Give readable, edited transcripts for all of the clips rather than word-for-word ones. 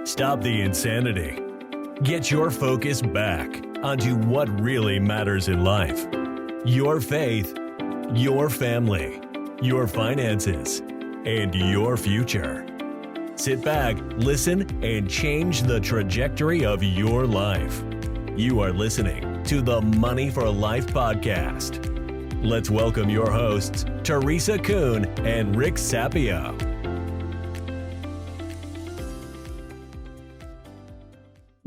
Stop the insanity. Get your focus back onto what really matters in life. Your faith, your family, your finances, and your future. Sit back, listen, and change the trajectory of your life. You are listening to the Money for Life podcast. Let's welcome your hosts, Teresa Luken and Rick Sapio.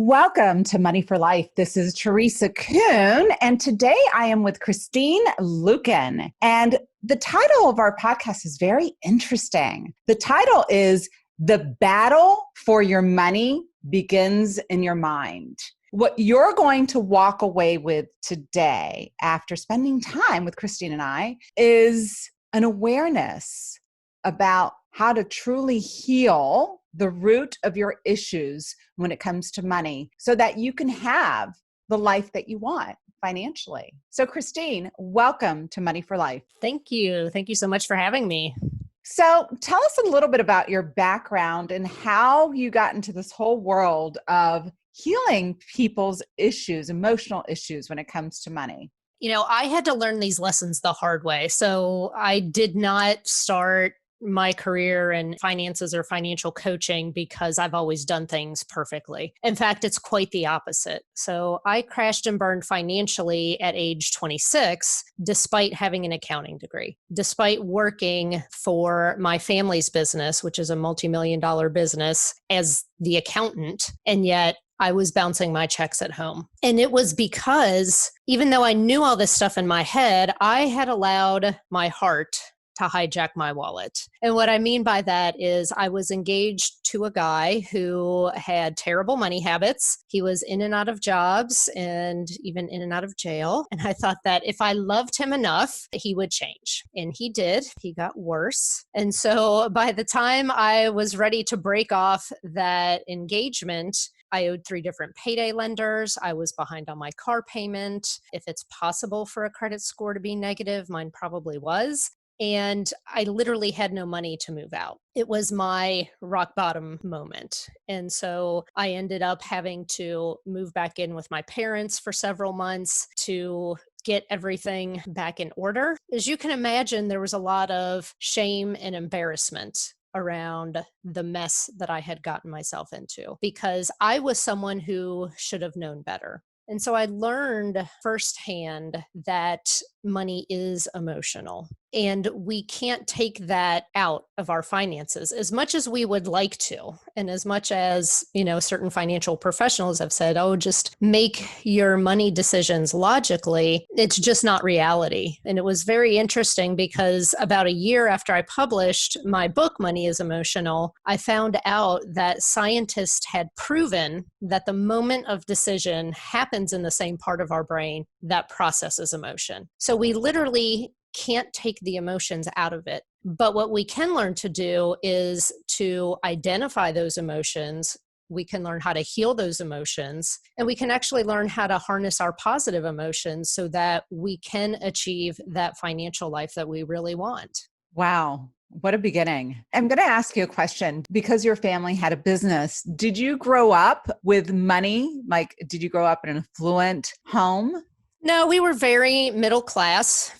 Welcome to Money for Life. This is Teresa Luken, and today I am with Christine Luken. And the title of our podcast is very interesting. The title is The Battle for Your Money Begins in Your Mind. What you're going to walk away with today after spending time with Christine and I is an awareness about how to truly heal the root of your issues when it comes to money so that you can have the life that you want financially. So Christine, welcome to Money for Life. Thank you. Thank you so much for having me. So tell us a little bit about your background and how you got into this whole world of healing people's issues, emotional issues when it comes to money. You know, I had to learn these lessons the hard way. So I did not start my career in finances or financial coaching because I've always done things perfectly. In fact, it's quite the opposite. So I crashed and burned financially at age 26, despite having an accounting degree, despite working for my family's business, which is a multi-million-dollar business, as the accountant. And yet I was bouncing my checks at home. And it was because even though I knew all this stuff in my head, I had allowed my heart to hijack my wallet. And what I mean by that is I was engaged to a guy who had terrible money habits. He was in and out of jobs and even in and out of jail. And I thought that if I loved him enough, he would change. And he did. He got worse. And so by the time I was ready to break off that engagement, I owed 3 different payday lenders. I was behind on my car payment. If it's possible for a credit score to be negative, mine probably was. And I literally had no money to move out. It was my rock bottom moment. And so I ended up having to move back in with my parents for several months to get everything back in order. As you can imagine, there was a lot of shame and embarrassment around the mess that I had gotten myself into because I was someone who should have known better. And so I learned firsthand that money is emotional and we can't take that out of our finances as much as we would like to. And as much as, you know, certain financial professionals have said, oh, just make your money decisions logically. It's just not reality. And it was very interesting because about a year after I published my book, Money is Emotional, I found out that scientists had proven that the moment of decision happens in the same part of our brain that processes emotion. So we literally can't take the emotions out of it. But what we can learn to do is to identify those emotions. We can learn how to heal those emotions, and we can actually learn how to harness our positive emotions so that we can achieve that financial life that we really want. Wow. What a beginning. I'm going to ask you a question. Because your family had a business, did you grow up with money? Like, did you grow up in an affluent home? No, we were very middle class,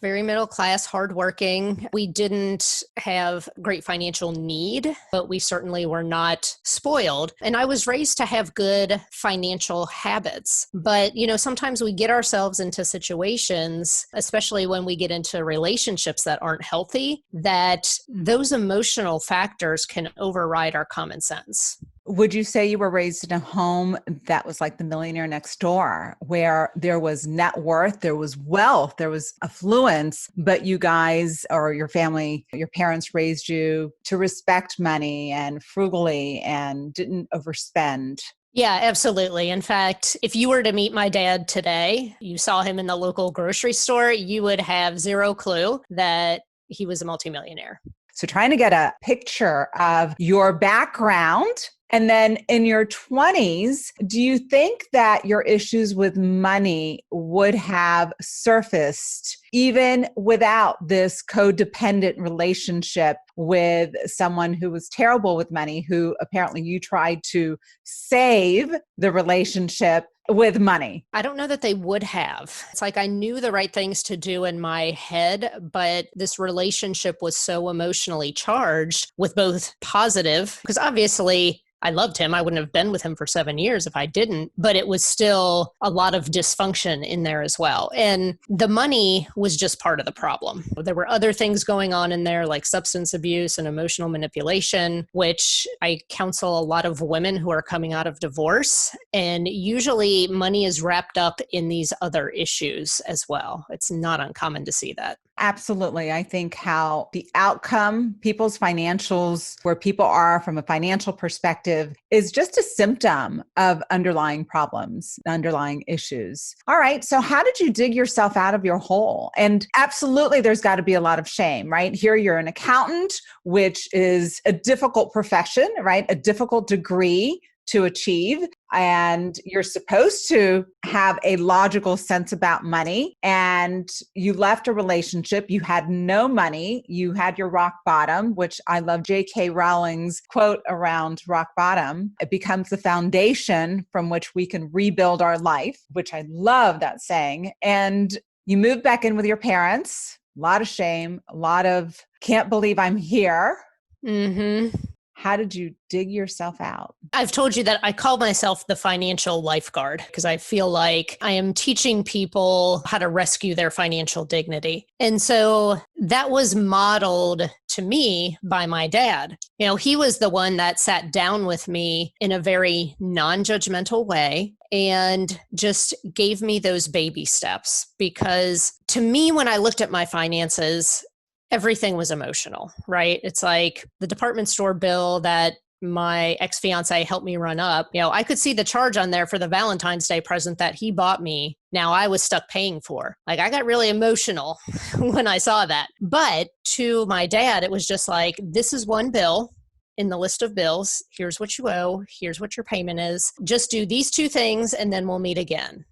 hardworking. We didn't have great financial need, but we certainly were not spoiled. And I was raised to have good financial habits. But, you know, sometimes we get ourselves into situations, especially when we get into relationships that aren't healthy, that those emotional factors can override our common sense. Would you say you were raised in a home that was like the millionaire next door, where there was net worth, there was wealth, there was affluence, but you guys or your family, your parents raised you to respect money and frugally and didn't overspend? Yeah, absolutely. In fact, if you were to meet my dad today, you saw him in the local grocery store, you would have zero clue that he was a multimillionaire. So trying to get a picture of your background. And then in your 20s, do you think that your issues with money would have surfaced even without this codependent relationship with someone who was terrible with money, who apparently you tried to save the relationship with money? I don't know that they would have. It's like I knew the right things to do in my head, but this relationship was so emotionally charged with both positive, because obviously I loved him. I wouldn't have been with him for 7 years if I didn't, but it was still a lot of dysfunction in there as well. And the money was just part of the problem. There were other things going on in there like substance abuse and emotional manipulation, which I counsel a lot of women who are coming out of divorce. And usually money is wrapped up in these other issues as well. It's not uncommon to see that. Absolutely. I think how the outcome, people's financials, where people are from a financial perspective, is just a symptom of underlying problems, underlying issues. All right. So how did you dig yourself out of your hole? And absolutely, there's got to be a lot of shame, right? Here you're an accountant, which is a difficult profession, right? A difficult degree to achieve. And you're supposed to have a logical sense about money. And you left a relationship. You had no money. You had your rock bottom, which I love J.K. Rowling's quote around rock bottom. It becomes the foundation from which we can rebuild our life, which I love that saying. And you moved back in with your parents. A lot of shame, a lot of can't believe I'm here. Mm-hmm. How did you dig yourself out? I've told you that I call myself the Financial Lifeguard because I feel like I am teaching people how to rescue their financial dignity. And so that was modeled to me by my dad. You know, he was the one that sat down with me in a very non-judgmental way and just gave me those baby steps. Because to me, when I looked at my finances, everything was emotional, right? It's like the department store bill that my ex-fiance helped me run up. You know, I could see the charge on there for the Valentine's Day present that he bought me. Now I was stuck paying for. Like I got really emotional when I saw that. But to my dad, it was just like, this is one bill in the list of bills. Here's what you owe. Here's what your payment is. Just do these two things and then we'll meet again.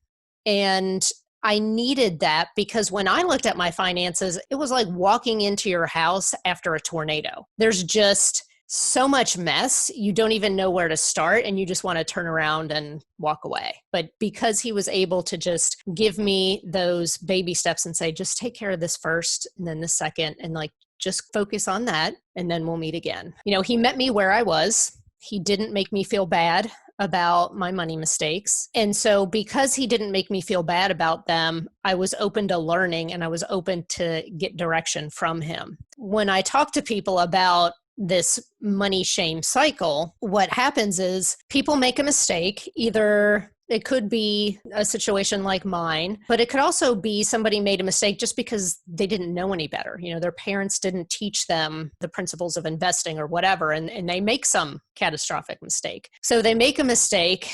And I needed that because when I looked at my finances, it was like walking into your house after a tornado. There's just so much mess. You don't even know where to start and you just want to turn around and walk away. But because he was able to just give me those baby steps and say, just take care of this first and then the second, and like, just focus on that and then we'll meet again. You know, he met me where I was. He didn't make me feel bad about my money mistakes. And so because he didn't make me feel bad about them, I was open to learning and I was open to get direction from him. When I talk to people about this money shame cycle, what happens is people make a mistake. Either it could be a situation like mine, but it could also be somebody made a mistake just because they didn't know any better. You know, their parents didn't teach them the principles of investing or whatever, and they make some catastrophic mistake. So they make a mistake,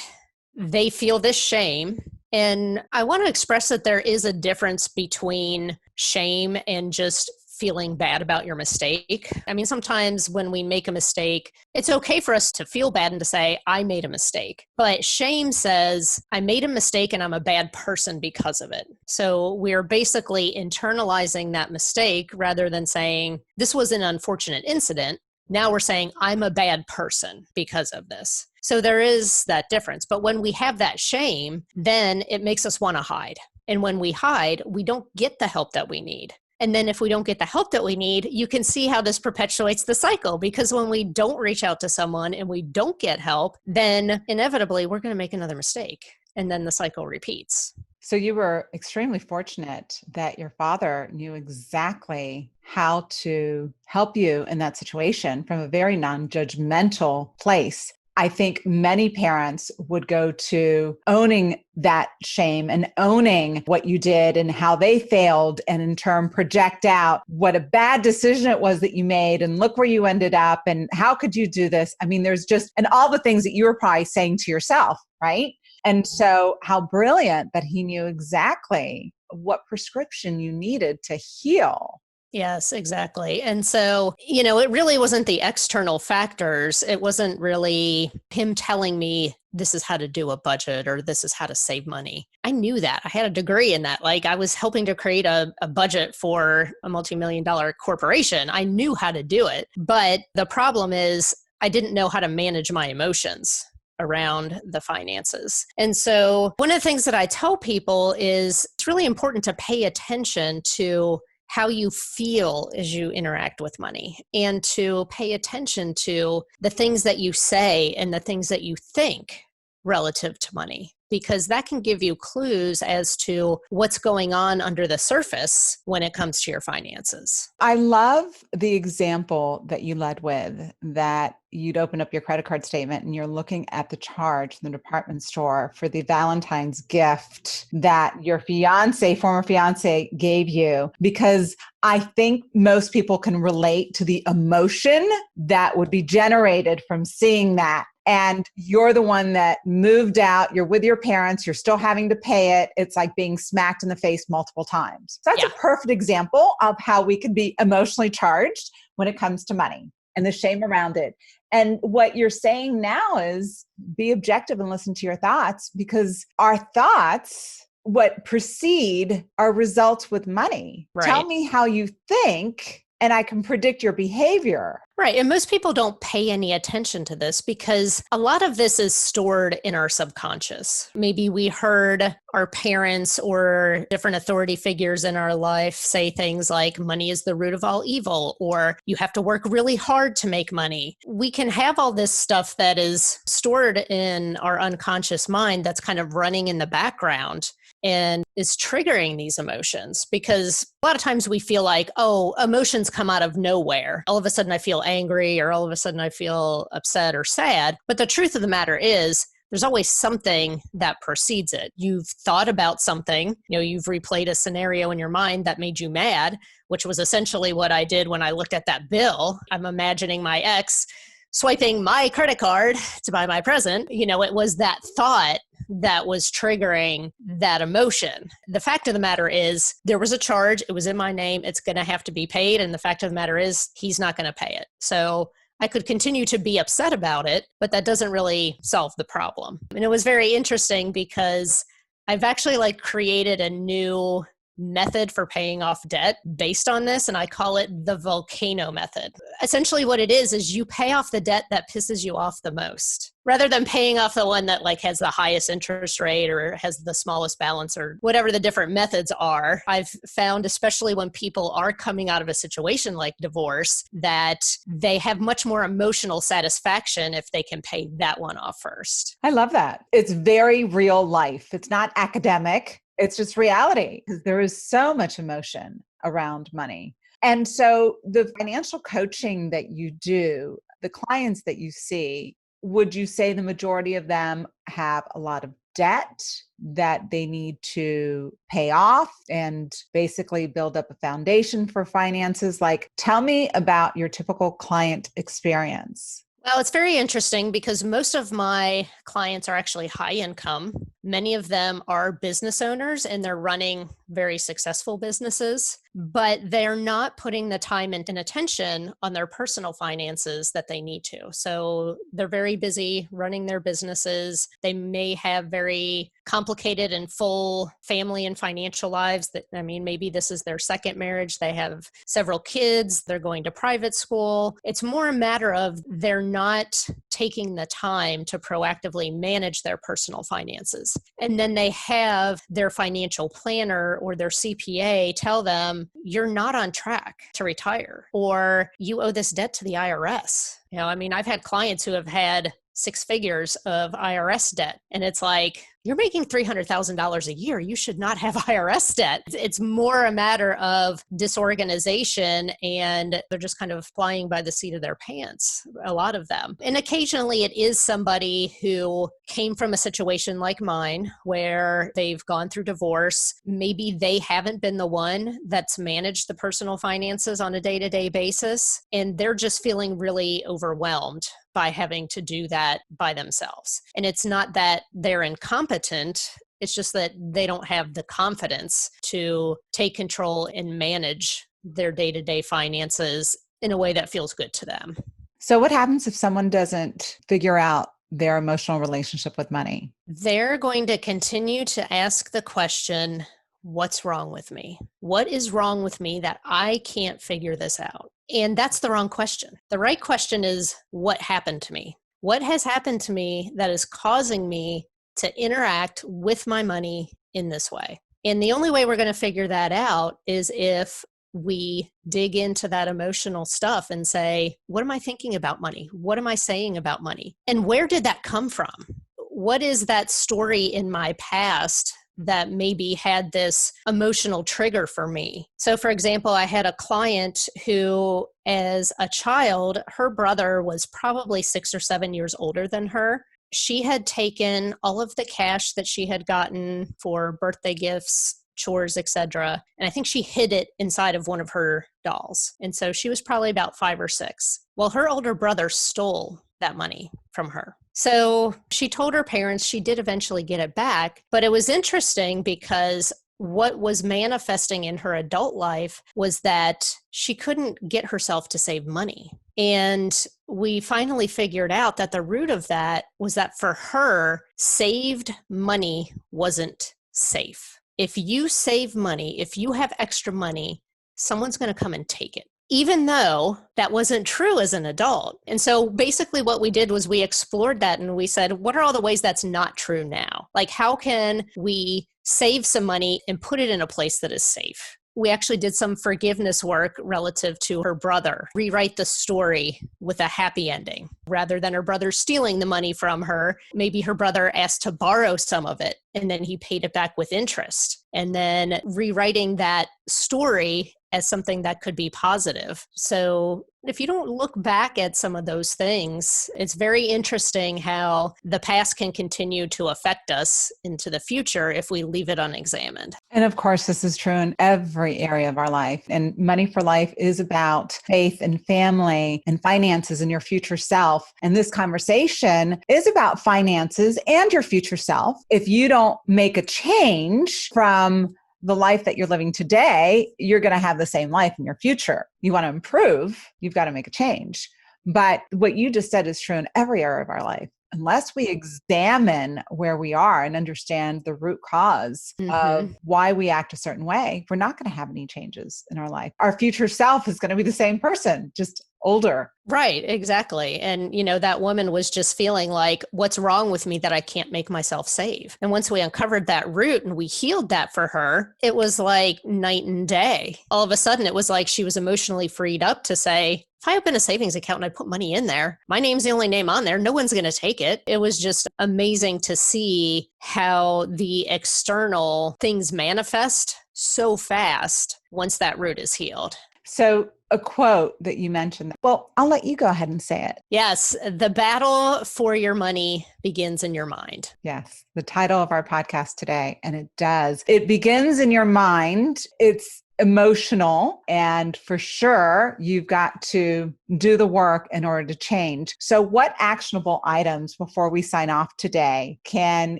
they feel this shame. And I want to express that there is a difference between shame and just feeling bad about your mistake. I mean, sometimes when we make a mistake, it's okay for us to feel bad and to say, I made a mistake. But shame says, I made a mistake and I'm a bad person because of it. So we're basically internalizing that mistake rather than saying, this was an unfortunate incident. Now we're saying, I'm a bad person because of this. So there is that difference. But when we have that shame, then it makes us want to hide. And when we hide, we don't get the help that we need. And then if we don't get the help that we need, you can see how this perpetuates the cycle. Because when we don't reach out to someone and we don't get help, then inevitably we're going to make another mistake. And then the cycle repeats. So you were extremely fortunate that your father knew exactly how to help you in that situation from a very non-judgmental place. I think many parents would go to owning that shame and owning what you did and how they failed, and in turn project out what a bad decision it was that you made and look where you ended up and how could you do this? I mean, there's just, and all the things that you were probably saying to yourself, right? And so how brilliant that he knew exactly what prescription you needed to heal. Yes, exactly. And so, it really wasn't the external factors. It wasn't really him telling me this is how to do a budget or this is how to save money. I knew that. I had a degree in that. Like I was helping to create a budget for a multi-million-dollar corporation. I knew how to do it. But the problem is I didn't know how to manage my emotions around the finances. And so one of the things that I tell people is it's really important to pay attention to how you feel as you interact with money and to pay attention to the things that you say and the things that you think relative to money, because that can give you clues as to what's going on under the surface when it comes to your finances. I love the example that you led with, that you'd open up your credit card statement and you're looking at the charge from the department store for the Valentine's gift that your former fiance gave you, because I think most people can relate to the emotion that would be generated from seeing that. And you're the one that moved out, you're with your parents, you're still having to pay it. It's like being smacked in the face multiple times. So that's a perfect example of how we can be emotionally charged when it comes to money and the shame around it. And what you're saying now is be objective and listen to your thoughts, because our thoughts, what precede our results with money. Right. Tell me how you think and I can predict your behavior. Right. And most people don't pay any attention to this because a lot of this is stored in our subconscious. Maybe we heard our parents or different authority figures in our life say things like money is the root of all evil, or you have to work really hard to make money. We can have all this stuff that is stored in our unconscious mind that's kind of running in the background and is triggering these emotions, because a lot of times we feel like, oh, emotions come out of nowhere. All of a sudden I feel angry, or all of a sudden I feel upset or sad. But the truth of the matter is there's always something that precedes it. You've thought about something, you've replayed a scenario in your mind that made you mad, which was essentially what I did when I looked at that bill. I'm imagining my ex swiping my credit card to buy my present. It was that thought that was triggering that emotion. The fact of the matter is there was a charge. It was in my name. It's going to have to be paid. And the fact of the matter is he's not going to pay it. So I could continue to be upset about it, but that doesn't really solve the problem. And it was very interesting because I've actually created a new method for paying off debt based on this, and I call it the volcano method. Essentially what it is you pay off the debt that pisses you off the most, rather than paying off the one that has the highest interest rate or has the smallest balance or whatever the different methods are. I've found, especially when people are coming out of a situation like divorce, that they have much more emotional satisfaction if they can pay that one off first. I love that. It's very real life. It's not academic. It's just reality, because there is so much emotion around money. And so the financial coaching that you do, the clients that you see, would you say the majority of them have a lot of debt that they need to pay off and basically build up a foundation for finances? Tell me about your typical client experience. Well, it's very interesting because most of my clients are actually high income. Many of them are business owners and they're running very successful businesses, but they're not putting the time and attention on their personal finances that they need to. So they're very busy running their businesses. They may have very complicated and full family and financial lives. Maybe this is their second marriage. They have several kids. They're going to private school. It's more a matter of they're not taking the time to proactively manage their personal finances. And then they have their financial planner or their CPA tell them, you're not on track to retire, or you owe this debt to the IRS. I've had clients who have had 6 figures of IRS debt. And it's like, you're making $300,000 a year. You should not have IRS debt. It's more a matter of disorganization, and they're just kind of flying by the seat of their pants, a lot of them. And occasionally it is somebody who came from a situation like mine where they've gone through divorce. Maybe they haven't been the one that's managed the personal finances on a day-to-day basis, and they're just feeling really overwhelmed by having to do that by themselves. And it's not that they're incompetent, it's just that they don't have the confidence to take control and manage their day-to-day finances in a way that feels good to them. So what happens if someone doesn't figure out their emotional relationship with money? They're going to continue to ask the question, what's wrong with me? What is wrong with me that I can't figure this out? And that's the wrong question. The right question is, what happened to me? What has happened to me that is causing me to interact with my money in this way? And the only way we're going to figure that out is if we dig into that emotional stuff and say, what am I thinking about money? What am I saying about money? And where did that come from? What is that story in my past that maybe had this emotional trigger for me? So for example, I had a client who, as a child, her brother was probably 6 or 7 years older than her. She had taken all of the cash that she had gotten for birthday gifts, chores, etc. And I think she hid it inside of one of her dolls. And so she was probably about 5 or 6. Well, her older brother stole that money from her. So she told her parents she did eventually get it back. But it was interesting because what was manifesting in her adult life was that she couldn't get herself to save money. And we finally figured out that the root of that was that for her, saved money wasn't safe. If you save money, if you have extra money, someone's going to come and take it, even though that wasn't true as an adult. And so basically what we did was we explored that and we said, what are all the ways that's not true now? Like, how can we save some money and put it in a place that is safe? We actually did some forgiveness work relative to her brother, rewrite the story with a happy ending. Rather than her brother stealing the money from her, maybe her brother asked to borrow some of it and then he paid it back with interest. And then rewriting that story as something that could be positive. So if you don't look back at some of those things, it's very interesting how the past can continue to affect us into the future if we leave it unexamined. And of course, this is true in every area of our life. And Money for Life is about faith and family and finances and your future self. And this conversation is about finances and your future self. If you don't make a change from the life that you're living today, you're going to have the same life in your future. You want to improve, you've got to make a change. But what you just said is true in every area of our life. Unless we examine where we are and understand the root cause of why we act a certain way, we're not going to have any changes in our life. Our future self is going to be the same person, just older. Right, exactly. And, that woman was just feeling like, what's wrong with me that I can't make myself save? And once we uncovered that root and we healed that for her, it was like night and day. All of a sudden, it was like she was emotionally freed up to say, if I open a savings account and I put money in there, my name's the only name on there. No one's going to take it. It was just amazing to see how the external things manifest so fast once that root is healed. So a quote that you mentioned, well, I'll let you go ahead and say it. Yes, the battle for your money begins in your mind. Yes, the title of our podcast today, and it does. It begins in your mind. It's emotional, and for sure, you've got to do the work in order to change. So what actionable items before we sign off today can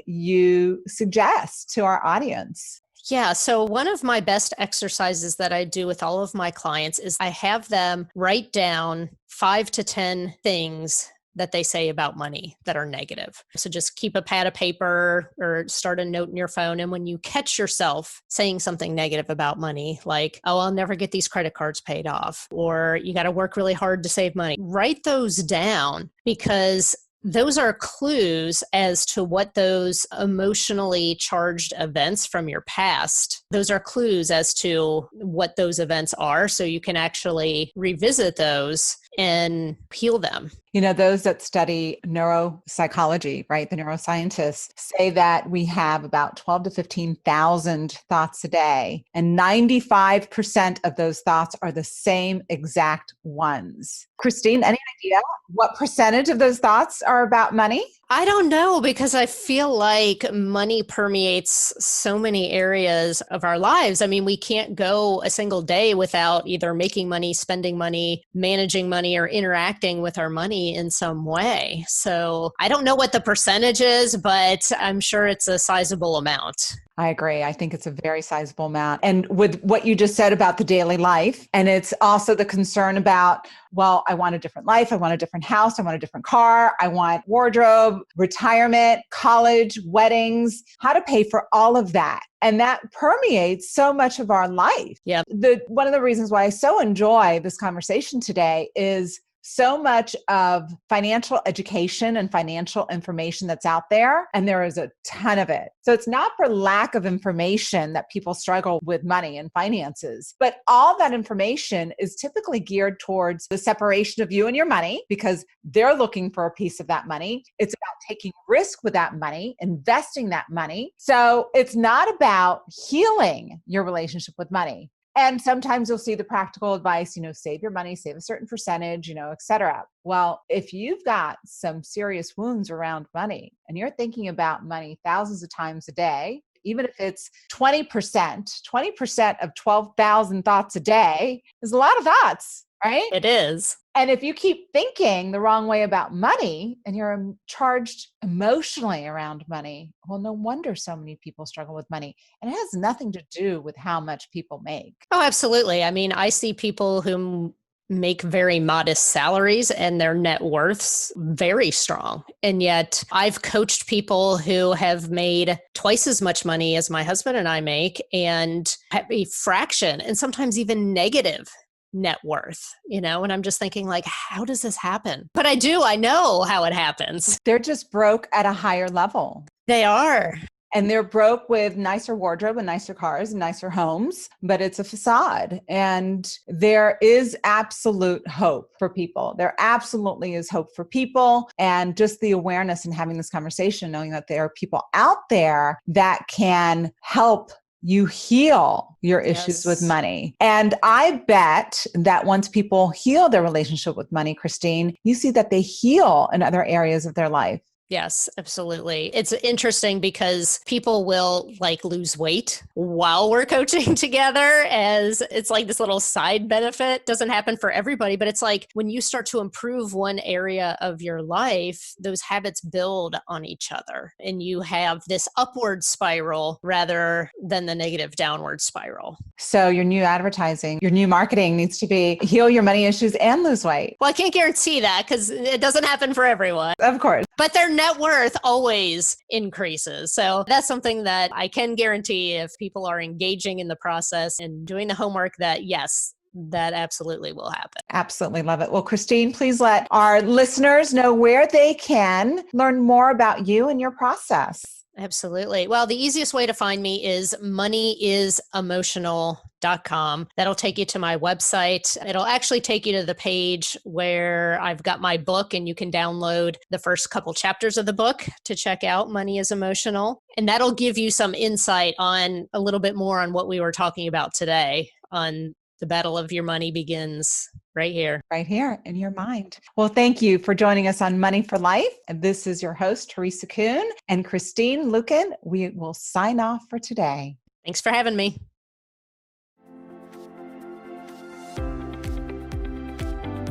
you suggest to our audience? Yeah. So one of my best exercises that I do with all of my clients is I have them write down 5 to 10 things that they say about money that are negative. So just keep a pad of paper or start a note in your phone. And when you catch yourself saying something negative about money, like, oh, I'll never get these credit cards paid off, or you got to work really hard to save money, write those down, because those are clues as to what those emotionally charged events from your past, those are clues as to what those events are. So you can actually revisit those and heal them. Those that study neuropsychology, right? The neuroscientists say that we have about 12 to 15,000 thoughts a day, and 95% of those thoughts are the same exact ones. Christine, any idea what percentage of those thoughts are about money? I don't know, because I feel like money permeates so many areas of our lives. I mean, we can't go a single day without either making money, spending money, managing money, or interacting with our money in some way. So I don't know what the percentage is, but I'm sure it's a sizable amount. I agree. I think it's a very sizable amount. And with what you just said about the daily life, and it's also the concern about, well, I want a different life. I want a different house. I want a different car. I want wardrobe, retirement, college, weddings, how to pay for all of that. And that permeates so much of our life. Yeah. One of the reasons why I so enjoy this conversation today is so much of financial education and financial information that's out there, and there is a ton of it. So it's not for lack of information that people struggle with money and finances, but all that information is typically geared towards the separation of you and your money because they're looking for a piece of that money. It's about taking risk with that money, investing that money. So it's not about healing your relationship with money. And sometimes you'll see the practical advice, save your money, save a certain percentage, et cetera. Well, if you've got some serious wounds around money and you're thinking about money thousands of times a day, even if it's 20% of 12,000 thoughts a day is a lot of thoughts, right? It is. And if you keep thinking the wrong way about money and you're charged emotionally around money, well, no wonder so many people struggle with money. And it has nothing to do with how much people make. Oh, absolutely. I mean, I see people who make very modest salaries and their net worths very strong. And yet I've coached people who have made twice as much money as my husband and I make and have a fraction and sometimes even negative net worth, and I'm just thinking like, how does this happen? But I know how it happens. They're just broke at a higher level. They are. And they're broke with nicer wardrobe and nicer cars and nicer homes, but it's a facade. And there is absolute hope for people. There absolutely is hope for people. And just the awareness and having this conversation, knowing that there are people out there that can help you heal your issues with money. And I bet that once people heal their relationship with money, Christine, you see that they heal in other areas of their life. Yes, absolutely. It's interesting because people will lose weight while we're coaching together, as it's like this little side benefit. Doesn't happen for everybody, but it's like when you start to improve one area of your life, those habits build on each other and you have this upward spiral rather than the negative downward spiral. So your new advertising, your new marketing needs to be heal your money issues and lose weight. Well, I can't guarantee that because it doesn't happen for everyone. Of course. But their net worth always increases. So that's something that I can guarantee if people are engaging in the process and doing the homework that yes, that absolutely will happen. Absolutely love it. Well, Christine, please let our listeners know where they can learn more about you and your process. Absolutely. Well, the easiest way to find me is moneyisemotional.com. That'll take you to my website. It'll actually take you to the page where I've got my book and you can download the first couple chapters of the book to check out Money is Emotional. And that'll give you some insight on a little bit more on what we were talking about today on the battle of your money begins right here. Right here in your mind. Well, thank you for joining us on Money for Life. And this is your host, Teresa Kuhn and Christine Luken. We will sign off for today. Thanks for having me.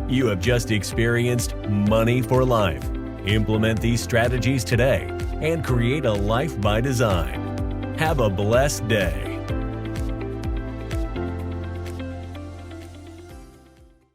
You have just experienced Money for Life. Implement these strategies today and create a life by design. Have a blessed day.